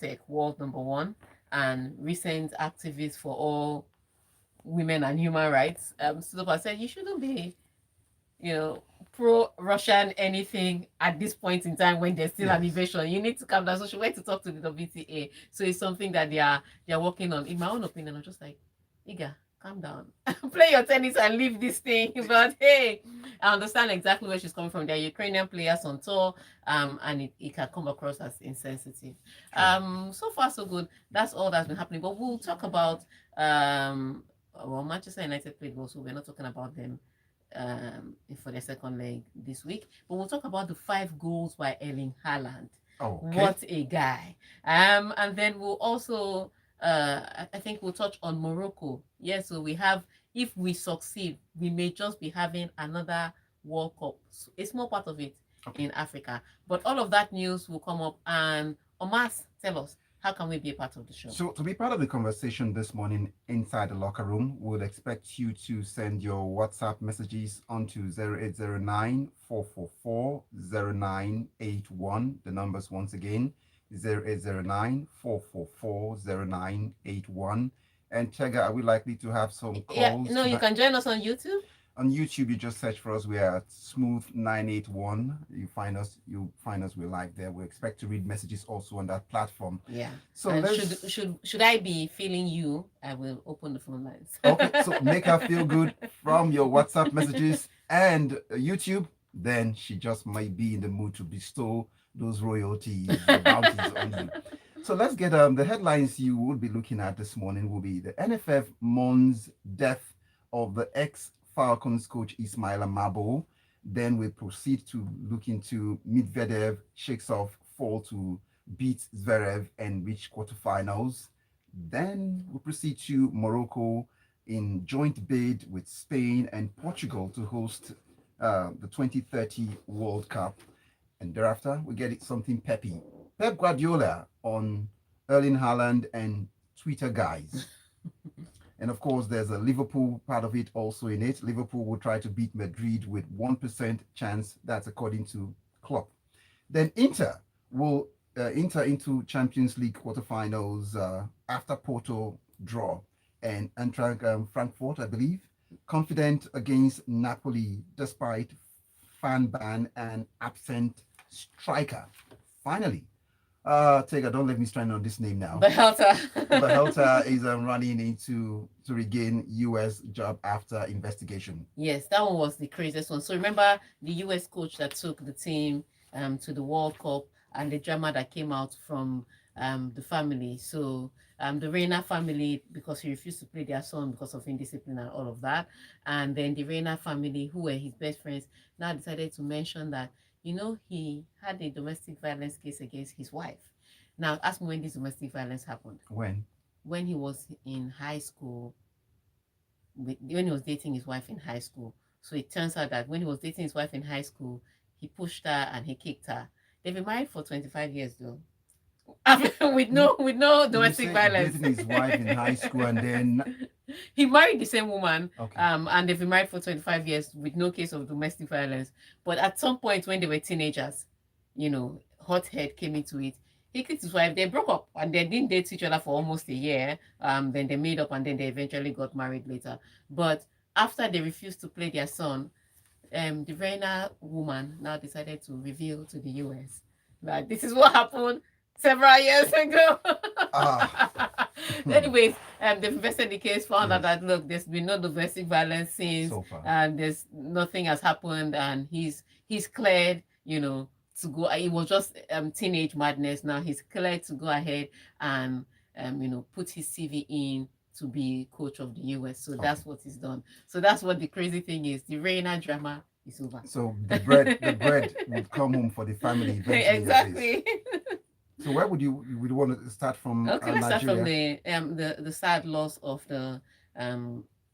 tech, world number one, and recent activist for all women and human rights, stood up and said you shouldn't be, pro-Russian anything at this point in time when there's still an invasion. You need to calm down. So she went to talk to the WTA. So it's something that they are working on. In my own opinion, I'm just like, Iga, calm down. Play your tennis and leave this thing. But hey, I understand exactly where she's coming from. There are Ukrainian players on tour, and it can come across as insensitive. So far so good. That's all that's been happening. But we'll talk about Manchester United played well, so we're not talking about them for the second leg this week. But we'll talk about the 5 goals by Erling Haaland. Okay. What a guy. And then we'll also I think we'll touch on Morocco. Yes, so we have, if we succeed, we may just be having another World Cup, a small part of it in Africa. But all of that news will come up. And Omas, tell us, how can we be a part of the show? So, to be part of the conversation this morning inside the locker room, we'll expect you to send your WhatsApp messages onto 0809 444 0981. The numbers once again 0809 444 0981. And Chega, are we likely to have some calls? Yeah, no, you can join us on YouTube. On YouTube, you just search for us. We are at Smooth981. You find us. We're live there. We expect to read messages also on that platform. Yeah. So should I be feeling you? I will open the phone lines. Okay. So make her feel good from your WhatsApp messages and YouTube. Then she just might be in the mood to bestow those royalties, the bounties on you. So let's get the headlines you will be looking at this morning will be the NFF mourns death of the Falcons coach Ismaila Mabos. Then we proceed to look into Medvedev shakes off fall to beat Zverev and reach quarterfinals. Then we proceed to Morocco in joint bid with Spain and Portugal to host the 2030 World Cup. And thereafter, we get something peppy. Pep Guardiola on Erling Haaland and Twitter guys. And of course, there's a Liverpool part of it also in it. Liverpool will try to beat Madrid with 1% chance. That's according to Klopp. Then Inter will enter into Champions League quarterfinals after Porto draw. And Eintracht Frankfurt, I believe, confident against Napoli despite fan ban and absent striker. Finally, Tega, don't let me strand on this name now. Behelta is running into to regain U.S. job after investigation. Yes, that one was the craziest one. So remember the U.S. coach that took the team to the World Cup and the drama that came out from the family. So the Reina family, because he refused to play their son because of indiscipline and all of that. And then the Reina family, who were his best friends, now decided to mention that, he had a domestic violence case against his wife. Now, ask me when this domestic violence happened. When he was in high school, when he was dating his wife in high school. So it turns out that when he was dating his wife in high school, he pushed her and he kicked her. They've been married for 25 years, though. with no domestic violence. Dating his wife in high school and then he married the same woman. Okay. And they've been married for 25 years with no case of domestic violence. But at some point when they were teenagers, hothead came into it. He kicked his wife. They broke up and they didn't date each other for almost a year. Then they made up and then they eventually got married later. But after they refused to play their son, the Reina woman now decided to reveal to the US that this is what happened several years ago. Anyways, they've invested the case, found out that look, there's been no domestic violence since, and there's nothing has happened, and he's cleared, to go. It was just teenage madness. Now he's cleared to go ahead and put his CV in to be coach of the US. So that's what he's done. So that's what the crazy thing is. The Reina drama is over. So the bread would come home for the family eventually. Exactly. So where would you want to start from? Okay, let's start from the sad loss of the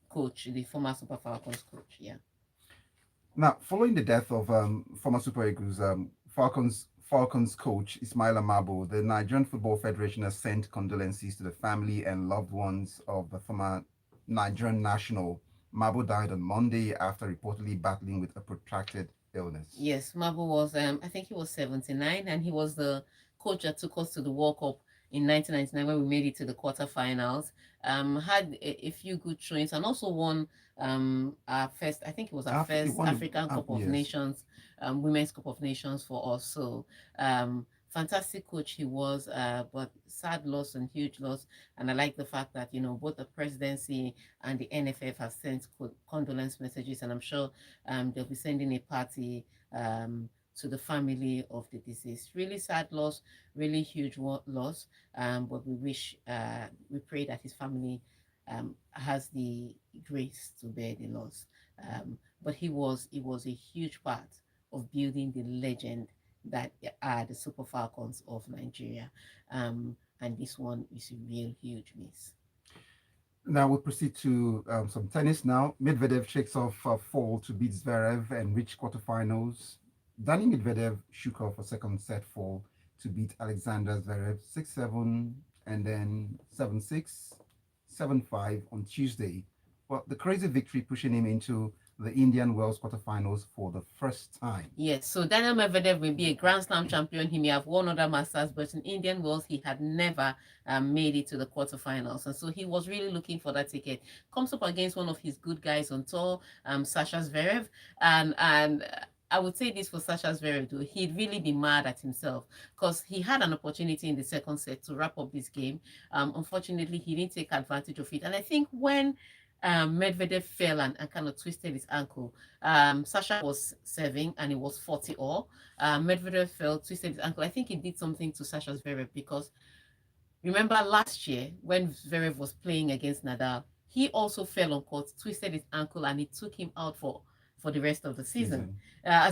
coach, the former Super Falcons coach. Yeah. Now, following the death of former Super Eagles Falcons coach Ismaila Mabos, the Nigerian Football Federation has sent condolences to the family and loved ones of the former Nigerian national. Mabos died on Monday after reportedly battling with a protracted illness. Yes, Mabos was, I think he was 79, and he was the coach that took us to the World Cup in 1999 when we made it to the quarterfinals. Had a few good showings and also won our first, I think it was our He first won African Cup of yes. Nations, Women's Cup of Nations for us. So fantastic coach he was, but sad loss and huge loss. And I like the fact that, both the presidency and the NFF have sent condolence messages, and I'm sure they'll be sending a party to the family of the deceased. Really sad loss, really huge loss. But we pray that his family has the grace to bear the loss. But he was a huge part of building the legend that are the Super Falcons of Nigeria. And this one is a real huge miss. Now we'll proceed to some tennis now. Medvedev shakes off a fall to beat Zverev and reach quarterfinals. Danny Medvedev shook off a second set fall to beat Alexander Zverev 6-7 and then 7-6, 7-5 on Tuesday. But the crazy victory pushing him into the Indian Wells quarterfinals for the first time. Yes, so Daniel Medvedev will be a Grand Slam champion. He may have won other Masters, but in Indian Wells, he had never made it to the quarterfinals. And so he was really looking for that ticket. Comes up against one of his good guys on tour, Sasha Zverev. And I would say this for Sasha Zverev, though. He'd really be mad at himself because he had an opportunity in the second set to wrap up this game. Unfortunately, he didn't take advantage of it. And I think when Medvedev fell and kind of twisted his ankle. Sasha was serving and it was 40 all. Medvedev fell, twisted his ankle. I think he did something to Sasha Zverev because remember last year when Zverev was playing against Nadal, he also fell on court, twisted his ankle, and it took him out for the rest of the season.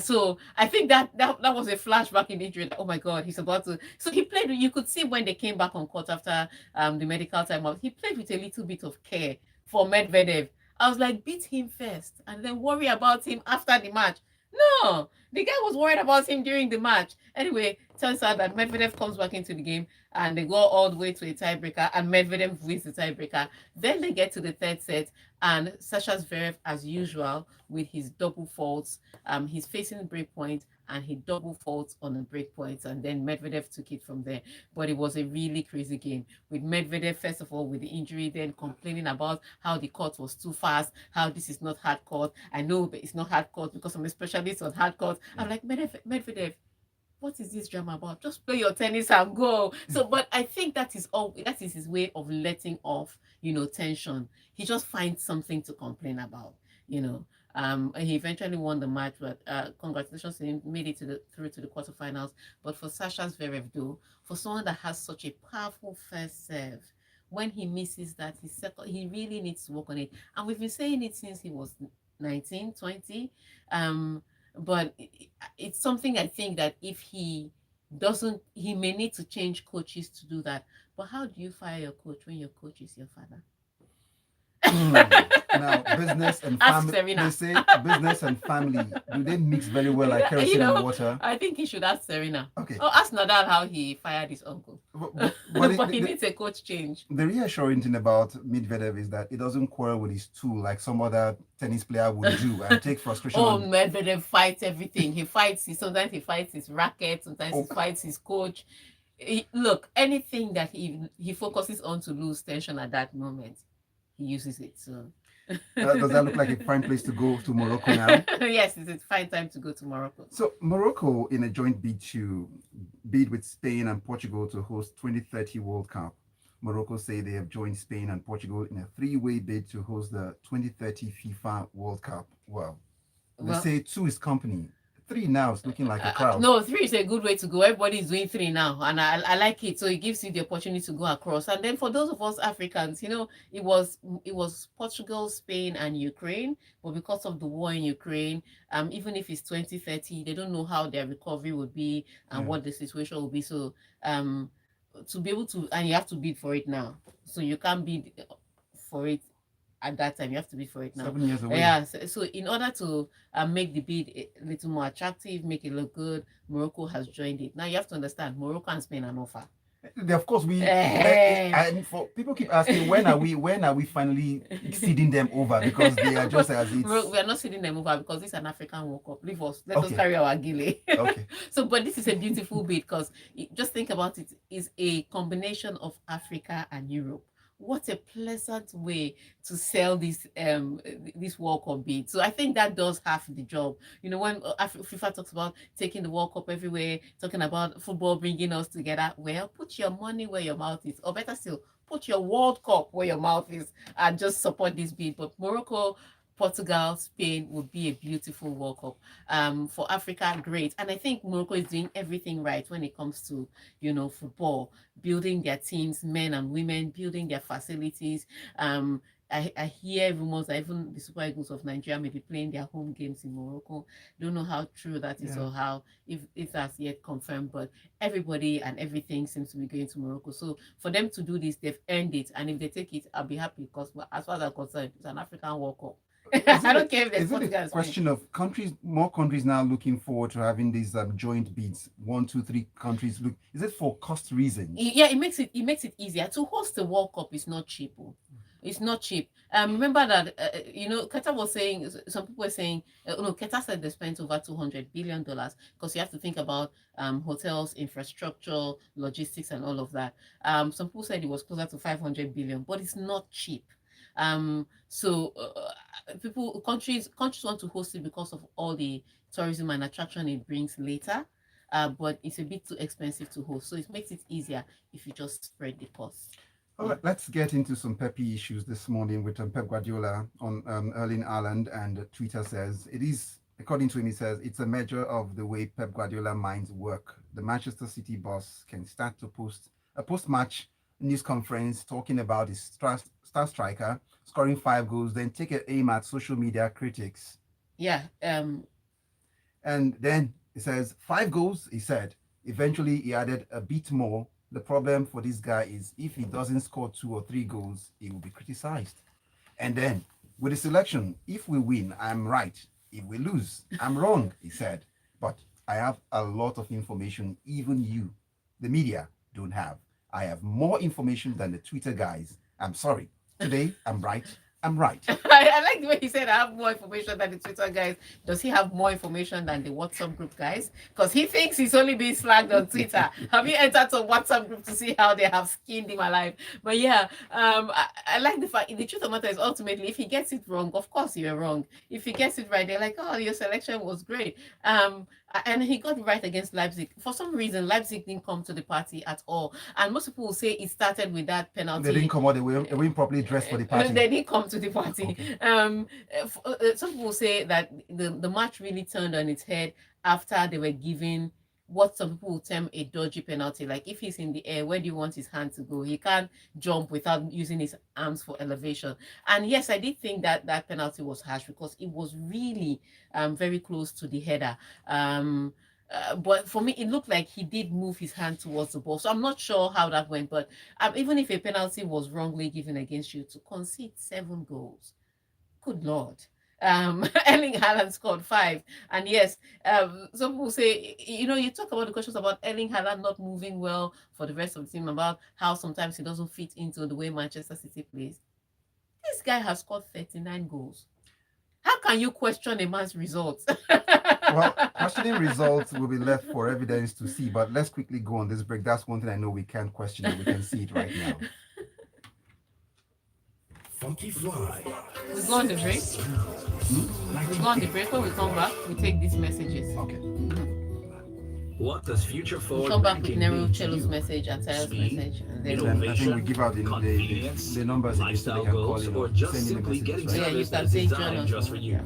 So I think that was a flashback in injury. Oh my God, he's about to. So he played. You could see when they came back on court after the medical timeout, he played with a little bit of care for Medvedev. I was like, beat him first and then worry about him after the match. No, the guy was worried about him during the match. Anyway, turns out that Medvedev comes back into the game and they go all the way to a tiebreaker and Medvedev wins the tiebreaker. Then they get to the third set and Sasha Zverev, as usual, with his double faults, he's facing the break point and he double faults on the break points, and then Medvedev took it from there. But it was a really crazy game with Medvedev, first of all, with the injury, then complaining about how the court was too fast, how this is not hard court. I know that it's not hard court because I'm a specialist on hard court. I'm like, Medvedev, what is this drama about? Just play your tennis and go. So, but I think that is his way of letting off, tension. He just finds something to complain about, he eventually won the match, but congratulations to him, made it through to the quarterfinals. But for Sasha Zverev, though, for someone that has such a powerful first serve, when he misses that, his second, he really needs to work on it. And we've been saying it since he was 19, 20. But it's something I think that if he doesn't, he may need to change coaches to do that. But how do you fire your coach when your coach is your father? Now, business and family. They say business and family. Do they mix very well like kerosene and water? I think he should ask Serena. Okay. Oh, ask Nadal how he fired his uncle. But he needs a coach change. The reassuring thing about Medvedev is that he doesn't quarrel with his tool like some other tennis player would do and take frustration. Medvedev fights everything. He fights. Sometimes he fights his racket. Sometimes he fights his coach. Look, anything that he focuses on to lose tension at that moment, he uses it. So does that look like a fine place to go to Morocco now? Yes, it's a fine time to go to Morocco. So Morocco, in a joint bid with Spain and Portugal to host 2030 World Cup. Morocco say they have joined Spain and Portugal in a three-way bid to host the 2030 FIFA World Cup. Well, they say two is company. Three now is looking like a crowd. No, three is a good way to go. Everybody's doing three now, and I like it. So it gives you the opportunity to go across. And then for those of us Africans, it was Portugal, Spain, and Ukraine. But because of the war in Ukraine, even if it's 2030, they don't know how their recovery would be and what the situation will be. So to be able to, and you have to bid for it now. So you can't bid for it at that time. You have to bid for it now. 7 years away. Yeah. So in order to make the bid a little more attractive, make it look good, Morocco has joined it. Now you have to understand, Morocco and Spain are not far. Of course, Eh. and for people keep asking when are we finally seeding them over, because they are just as it's We are not sending them over because this is an African World Cup. Leave us. Let us okay. carry our gile. Okay. So, but this is a beautiful bit because just think about it. Is a combination of Africa and Europe. What a pleasant way to sell this World Cup bid. So I think that does half the job. You know, when FIFA talks about taking the World Cup everywhere, talking about football bringing us together, well, put your money where your mouth is, or better still, put your World Cup where your mouth is, and just support this bid. But Morocco, Portugal, Spain would be a beautiful World Cup. For Africa, great. And I think Morocco is doing everything right when it comes to, football, building their teams, men and women, building their facilities. I hear rumors that even the Super Eagles of Nigeria may be playing their home games in Morocco. Don't know how true that is, or how, if that's yet confirmed, but everybody and everything seems to be going to Morocco. So for them to do this, they've earned it. And if they take it, I'll be happy because, as far as I'm concerned, it's an African World Cup. I don't care if there's Is it a question of more countries now looking forward to having these joint bids? 1, 2, 3 countries look. Is it for cost reasons? Yeah, it makes it easier to host the World Cup. Is not cheap. It's not cheap. Remember that Qatar was saying, some people were saying, Qatar said they spent over $200 billion because you have to think about hotels, infrastructure, logistics, and all of that. Some people said it was closer to 500 billion, but it's not cheap. So countries want to host it because of all the tourism and attraction it brings later. But it's a bit too expensive to host, so it makes it easier if you just spread the cost. All right, let's get into some peppy issues this morning with Pep Guardiola on Erling Haaland, and Twitter says it is, according to him, he says it's a measure of the way Pep Guardiola minds work. The Manchester City boss can start to post a post-match news conference talking about his star striker scoring 5 goals, then take an aim at social media critics. Yeah. And then he says 5 goals, he said. Eventually, he added a bit more. The problem for this guy is if he doesn't score 2 or 3 goals, he will be criticized. And then with the selection, if we win, I'm right. If we lose, I'm wrong, he said. But I have a lot of information even you, the media, don't have. I have more information than the Twitter guys. I'm sorry. Today, I'm right. I'm right. I like the way he said I have more information than the Twitter guys. Does he have more information than the WhatsApp group guys? Because he thinks he's only being slagged on Twitter. Have you entered a WhatsApp group to see how they have skinned him alive? But yeah, I like the fact, the truth of the matter is ultimately, if he gets it wrong, of course you're wrong. If he gets it right, they're like, oh, your selection was great. And he got it right against Leipzig. For some reason, Leipzig didn't come to the party at all. And most people will say it started with that penalty. They didn't come out, they weren't properly dressed for the party. They didn't come to the party. Okay. Some people say that the match really turned on its head after they were given what some people would term a dodgy penalty. Like if he's in the air, where do you want his hand to go? He can't jump without using his arms for elevation. And yes, I did think that that penalty was harsh because it was really very close to the header. But for me, it looked like he did move his hand towards the ball. So I'm not sure how that went. But even if a penalty was wrongly given against you, to concede 7 goals, good Lord. Erling Haaland scored 5. And yes, some people say, you talk about the questions about Erling Haaland not moving well for the rest of the team, about how sometimes he doesn't fit into the way Manchester City plays. This guy has scored 39 goals. How can you question a man's results? Well, questioning results will be left for evidence to see, but let's quickly go on this break. That's one thing I know we can't question it. We can see it right now. Funky Fly. We go on the break. We go on the break. When we come back, we take these messages. Okay. What does future forward Come back with banking Nero mean to Cello's you? message and Tayo's Speed, message. And then And I think we innovation, give out the numbers again so they lifestyle can call goals, in or or just send in simply the getting messages, right? yeah, you service can that's say designed join just us. for you.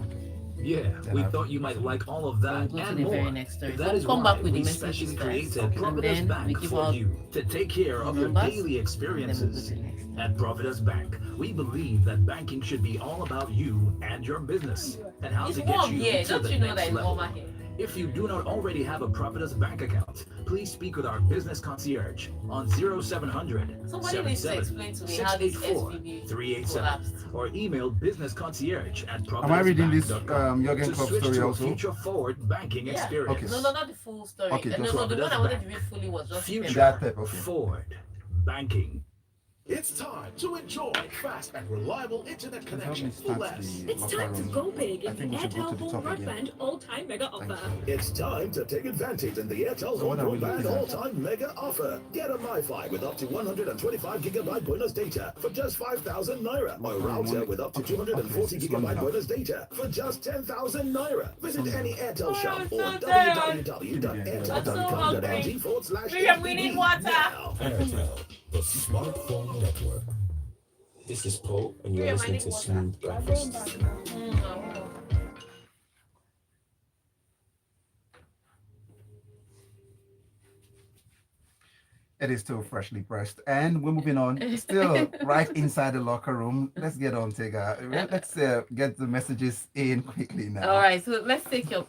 Yeah, we thought you might like all of that We'll go to and the more. very next story. That So is we'll come why back with the we messages specially first. created And Providence then we Bank give for out you to take care of your numbers, daily and then we'll experiences. go to the next. At Providence Bank, we believe that banking should be all about you and your business and how It's to get warm you here. to Don't the you know next that it's level. warmer here? If you do not already have a Providus bank account, please speak with our business concierge on 0700 Somebody needs to explain to me how this 684 SVB 387 collapsed. or email businessconcierge at Am I reading this providusbank.com Jurgen to Klopp switch story to a also? future-forward banking Yeah. experience. No, not the full story. Okay, just no, the one I wanted to Providus read fully was just Future that type, okay. forward banking. It's time to enjoy fast and reliable internet Help me connection for start less. the It's locker time to room. go big I in the think we should go Airtel to the Home top again. Broadband all-time mega offer. Thank It's time to take advantage in the Airtel So what Home are we Broadband looking at? all-time mega offer. Get a MiFi with up to 125 gigabyte bonus data for just 5,000 naira, or a router with up to 240 it's long gigabyte enough. bonus data for just 10,000 naira. Visit any Airtel shop I'm or so tired. www.airtel.com.ng/ABB We need water. now. Airtel, the smartphone network. This is Paul, and you're listening to Smooth Breakfast. It is still freshly pressed, and we're moving on. Still right inside the locker room. Let's get on, Tega. Let's get the messages in quickly now. All right, so let's take your.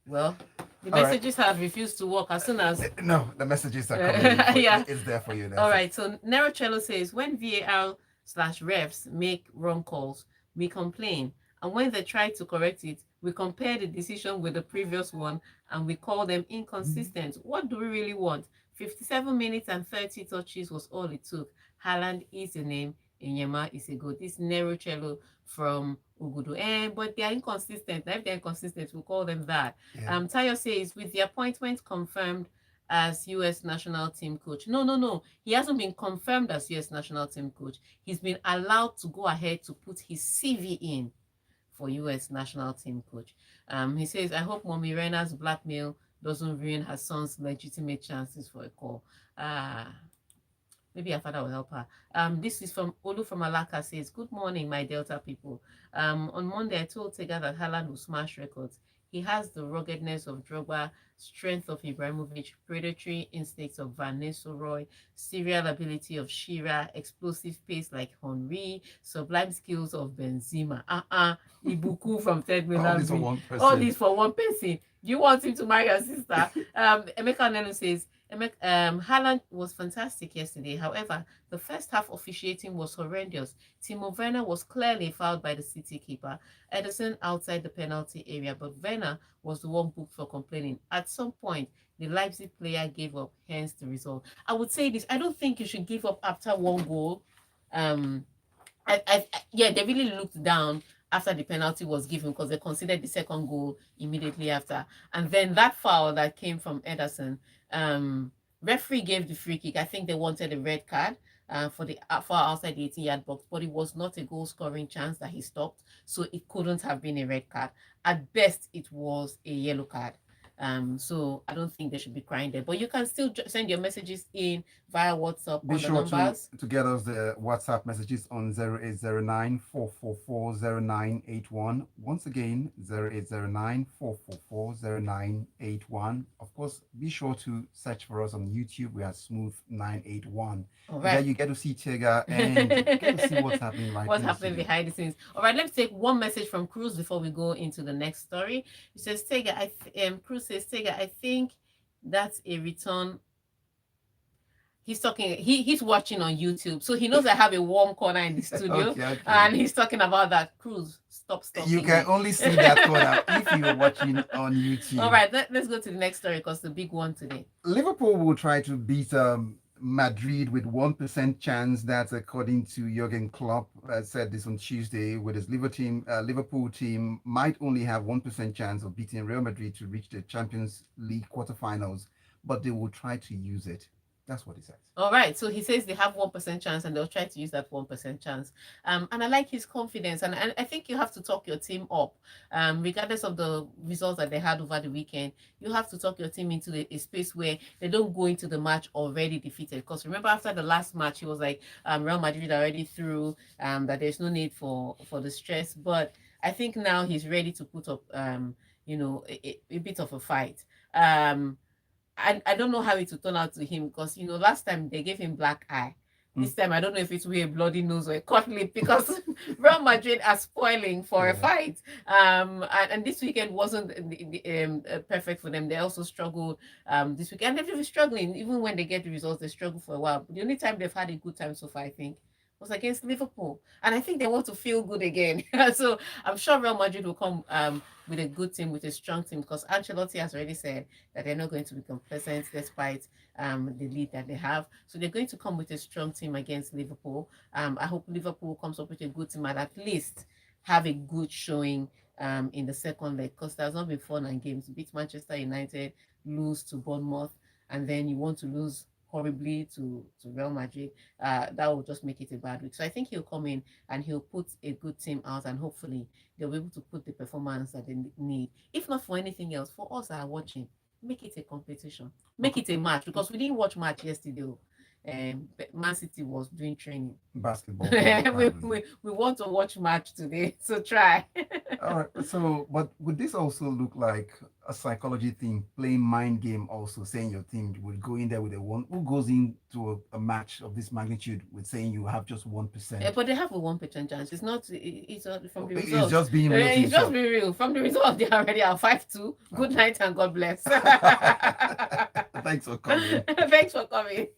Well, the All right. messages have refused to work as soon as. No, the messages are coming. In. Yeah. It's there for you. All right, so Nerocello says when VAR/refs make wrong calls, we complain, and when they try to correct it, we compare the decision with the previous one, and we call them inconsistent. What do we really want? 57 minutes and 30 touches was all it took. Haaland is the name. Inyema is a goal. This Nerocello from Ugudu. But they are inconsistent. Now, if they're inconsistent, we'll call them that. Yeah. Tayo says, with the appointment confirmed as US national team coach. No. He hasn't been confirmed as US national team coach. He's been allowed to go ahead to put his CV in for US national team coach. He says, I hope Mommy Rena's blackmail doesn't ruin her son's legitimate chances for a call. Maybe her father will help her. This is from Olu from Alaka says, good morning, my Delta people. On Monday, I told Tega that Haaland will smash records. He has the ruggedness of Drogba, strength of Ibrahimovic, predatory instincts of Van Nistelrooy, serial ability of Shearer, explosive pace like Henry, sublime skills of Benzema. Ibuku from Ted Miller. All this for one person. All this for one person. Do you want him to marry your sister? Emeka Nelu says, Haaland was fantastic yesterday. However, the first half officiating was horrendous. Timo Werner was clearly fouled by the City keeper. Ederson outside the penalty area, but Werner was the one booked for complaining. At some point, the Leipzig player gave up, hence the result. I would say this, I don't think you should give up after one goal. Yeah, they really looked down after the penalty was given because they considered the second goal immediately after. And then that foul that came from Ederson, referee gave the free kick. I think they wanted a red card for outside the 18-yard box, but it was not a goal-scoring chance that he stopped, so it couldn't have been a red card. At best, it was a yellow card. So I don't think they should be crying there. But you can still send your messages in via WhatsApp Be on sure the numbers. to get us the WhatsApp messages on 0809-444-0981. Once again, 0809-444-0981. Of course, be sure to search for us on YouTube. We are Smooth 981. All There right. you get to see Tega and get to see what's happening right What's in the happening studio. behind the scenes. All right, let's take one message from Cruz before we go into the next story. He says, Tega, Cruz says, Tega, I think that's a return. He's talking, he's watching on YouTube, so he knows I have a warm corner in the studio. Okay. And he's talking about that. Cruz, stop. You can only see that corner if you're watching on YouTube. All right, let's go to the next story because the big one today. Liverpool will try to beat Madrid with 1% chance. That's according to Jurgen Klopp. Said this on Tuesday. With his Liverpool team might only have 1% chance of beating Real Madrid to reach the Champions League quarterfinals, but they will try to use it. That's what he says. All right. So he says they have 1% chance and they'll try to use that 1% chance. And I like his confidence. And I think you have to talk your team up. Regardless of the results that they had over the weekend, you have to talk your team into a space where they don't go into the match already defeated. Because remember, after the last match, he was like, Real Madrid already through, that there's no need for the stress. But I think now he's ready to put up, a bit of a fight. I don't know how it will turn out to him because, last time they gave him black eye. This time, I don't know if it's with a bloody nose or a cut lip because Real Madrid are spoiling for a fight. And this weekend wasn't perfect for them. They also struggled this weekend. They've been struggling. Even when they get the results, they struggle for a while. The only time they've had a good time so far, I think, was against Liverpool. And I think they want to feel good again. So I'm sure Real Madrid will come with a good team, with a strong team, because Ancelotti has already said that they're not going to be complacent despite the lead that they have. So they're going to come with a strong team against Liverpool. I hope Liverpool comes up with a good team and at least have a good showing in the second leg, because there's not been fun and games. Beat Manchester United, lose to Bournemouth, and then you want to lose horribly to Real Madrid. That will just make it a bad week. So I think he'll come in and he'll put a good team out, and hopefully they'll be able to put the performance that they need. If not for anything else, for us that are watching, make it a competition, make it a match, because we didn't watch match yesterday. Man City was doing training. Basketball. we want to watch match today, so try. All right. So, but would this also look like a psychology thing, playing mind game? Also, saying your team will go in there with a one. Who goes into a match of this magnitude with saying you have just 1%? But they have a 1% chance. It's not. It's from the results. It's just being real. It's just being real. From the result, they already are 5-2. Good night and God bless. Thanks for coming. Thanks for coming.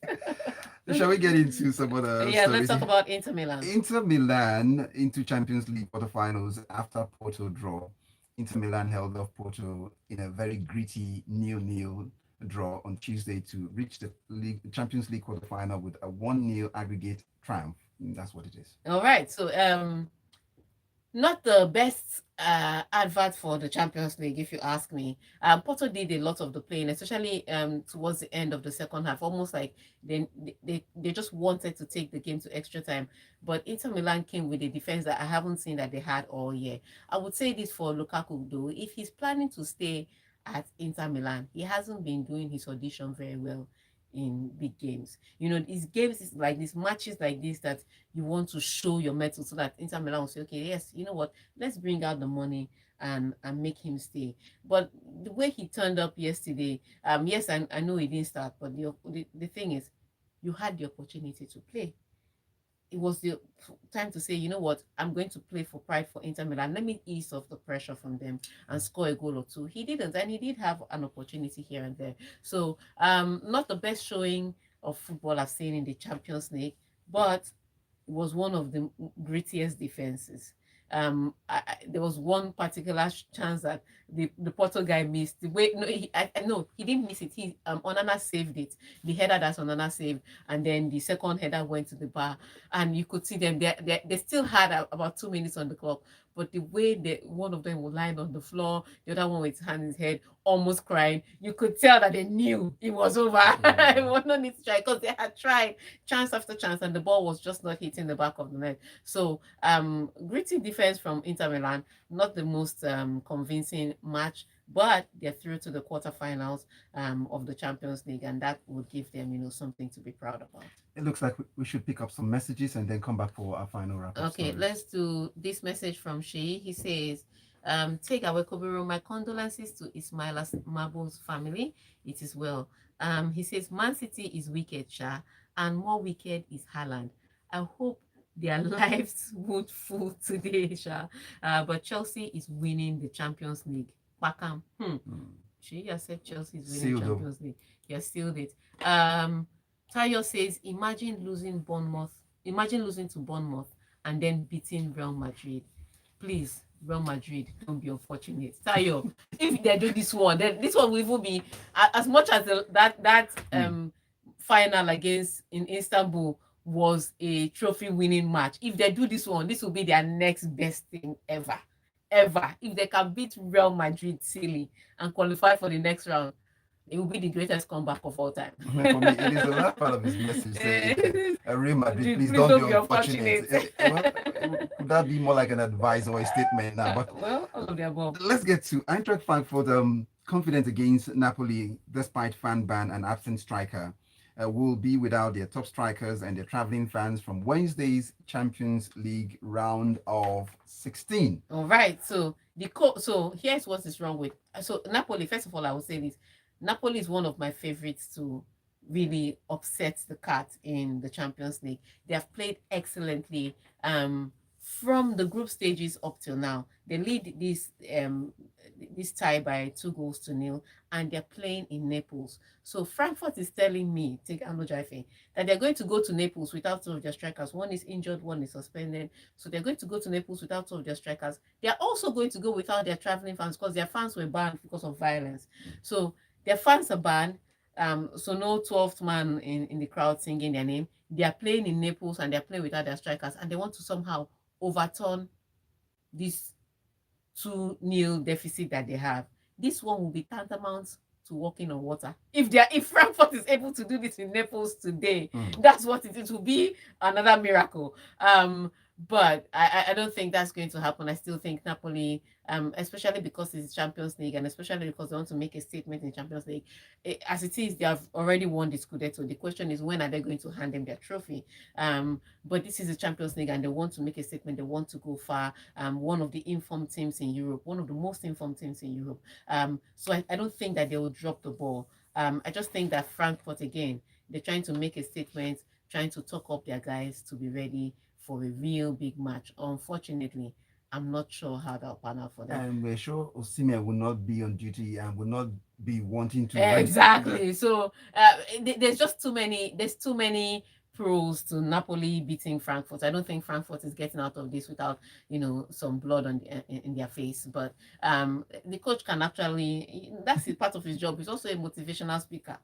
Shall we get into some other Yeah, stories? let's talk about Inter Milan. Inter Milan into Champions League quarterfinals after Porto draw. Inter Milan held off Porto in a very gritty 0-0 draw on Tuesday to reach the Champions League quarterfinal with a 1-0 aggregate triumph. That's what it is. All right. So not the best advert for the Champions League, if you ask me. Porto did a lot of the playing, especially towards the end of the second half, almost like they just wanted to take the game to extra time. But Inter Milan came with a defense that I haven't seen that they had all year. I would say this for Lukaku, though. If he's planning to stay at Inter Milan, he hasn't been doing his audition very well in big games. You know, these games is like these matches like this that you want to show your mettle, so that Inter Milan will say, okay, yes, you know what, let's bring out the money and make him stay. But the way he turned up yesterday, yes, I know he didn't start, but the thing is, you had the opportunity to play. It was the time to say, you know what, I'm going to play for pride for Inter Milan. Let me ease off the pressure from them and score a goal or two. He didn't, and he did have an opportunity here and there. So not the best showing of football I've seen in the Champions League, but it was one of the grittiest defenses. There was one particular chance that the Porto guy missed. The way no, he didn't miss it. Onana saved it. The header that Onana saved, and then the second header went to the bar, and you could see them. They still had about 2 minutes on the clock, but the way one of them would lie on the floor, the other one with his hand in his head, almost crying, you could tell that they knew it was over. It was no need to try, because they had tried chance after chance, and the ball was just not hitting the back of the net. So gritty defense from Inter Milan, not the most convincing match, but they're through to the quarterfinals of the Champions League, and that would give them, you know, something to be proud about. It looks like we should pick up some messages and then come back for our final wrap. Okay, let's do this message from Shei. He says, take away Kobiro, my condolences to Ismaila Mabos family. It is well. He says, Man City is wicked, Sha, and more wicked is Haaland. I hope their lives would fall today, Sha. But Chelsea is winning the Champions League. Bakam. She said Chelsea is winning the Champions League. You sealed it. Tayo says, imagine losing to Bournemouth and then beating Real Madrid. Please, Real Madrid, don't be unfortunate. Tayo, if they do this one, then this one will even be as much as that final against in Istanbul was a trophy winning match. If they do this one, this will be their next best thing ever. If they can beat Real Madrid silly and qualify for the next round, it will be the greatest comeback of all time. For me, it is the last part of his message saying, Real Madrid, please don't be unfortunate. Could that be more like an advice or a statement now? But well, all of the above. Let's get to Eintracht Frankfurt. Confident against Napoli despite fan ban and absent striker. Will be without their top strikers and their traveling fans from Wednesday's Champions League round of 16. All right. So so here's what is wrong with Napoli. First of all, I will say this: Napoli is one of my favorites to really upset the cat in the Champions League. They have played excellently from the group stages up till now. They lead this tie by 2-0, and they're playing in Naples. So Frankfurt is telling me, take Jaife, that they're going to go to Naples without two of their strikers. One is injured, one is suspended. So they're going to go to Naples without two of their strikers. They're also going to go without their traveling fans because their fans were banned because of violence. So their fans are banned. So no 12th man in the crowd singing their name. They are playing in Naples and they're playing without their strikers, and they want to somehow overturn this 2-0 deficit that they have. This one will be tantamount to walking on water. If Frankfurt is able to do this in Naples today, that's what it will be, another miracle. But I don't think that's going to happen. I still think Napoli, especially because it's Champions League and especially because they want to make a statement in Champions League, as it is, they have already won the Scudetto. The question is, when are they going to hand them their trophy? But this is the Champions League and they want to make a statement. They want to go far. One of the informed teams in Europe, one of the most informed teams in Europe. So I don't think that they will drop the ball. I just think that Frankfurt, again, they're trying to make a statement, trying to talk up their guys to be ready for a real big match. Unfortunately, I'm not sure how that'll pan out for them. And we're sure Osimhen will not be on duty and will not be wanting to. Exactly. So there's just too many. There's too many pros to Napoli beating Frankfurt. I don't think Frankfurt is getting out of this without some blood on in their face. But the coach can actually, that's part of his job. He's also a motivational speaker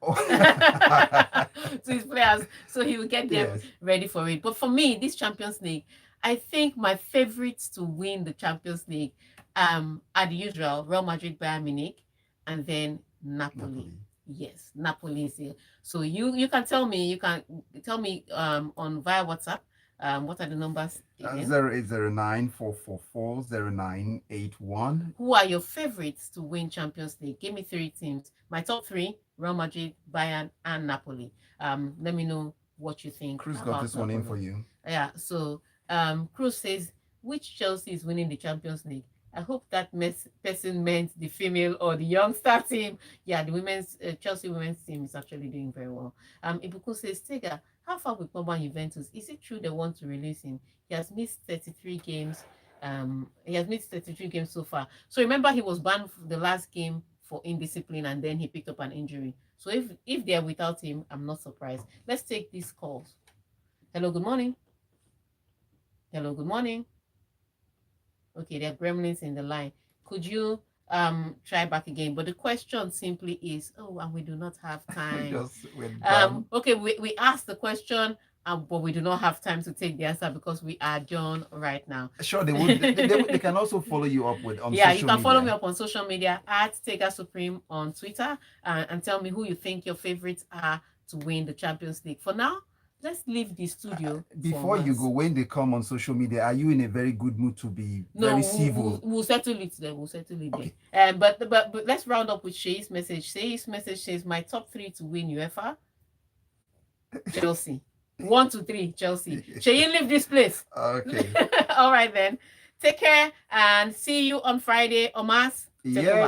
to his players, so he will get them ready for it. But for me, this Champions League, I think my favorites to win the Champions League are the usual: Real Madrid, Bayern Munich, and then Napoli. Yes, Napoli is here. So you can tell me, on via WhatsApp, what are the numbers? 0809-444-0981. Who are your favorites to win Champions League? Give me 3 teams. My top 3: Real Madrid, Bayern, and Napoli. Let me know what you think. Cruz got this one in for you. Yeah. So Cruz says, which Chelsea is winning the Champions League? I hope that person meant the female or the young star team. Yeah, the women's Chelsea women's team is actually doing very well. Ibuku says, Tega, how far with Pogba Juventus? Is it true they want to release him? He has missed 33 games. He has missed 33 games so far. So remember, he was banned for the last game for indiscipline, and then he picked up an injury. So if they're without him, I'm not surprised. Let's take these calls. Hello, good morning. Hello, good morning. Okay, there are gremlins in the line. Could you try back again? But the question simply is, and we do not have time. Okay, we asked the question, but we do not have time to take the answer because we are done right now. Sure, they would. they can also follow you up on social media. You can follow me up on social media at Tega Supreme on Twitter, and tell me who you think your favorites are to win the Champions League. For now, let's leave the studio. Before you go, when they come on social media, are you in a very good mood to be very civil? We'll settle it there. Okay. But let's round up with Shei's message. Shei's message says, my top 3 to win UEFA: Chelsea. 1 to 3, Chelsea. Shei, leave this place. Okay. All right then. Take care and see you on Friday, Omas.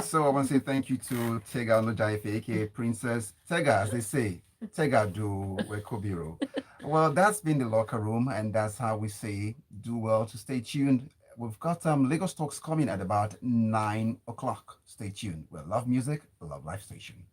So I want to say thank you to Tega Onojaife, aka Princess Tega, as they say. Tega do Wekobiro. Well, that's been the locker room, and that's how we say do well to stay tuned. We've got Lagos Talks coming at about 9 o'clock. Stay tuned. We love music, love Life Station.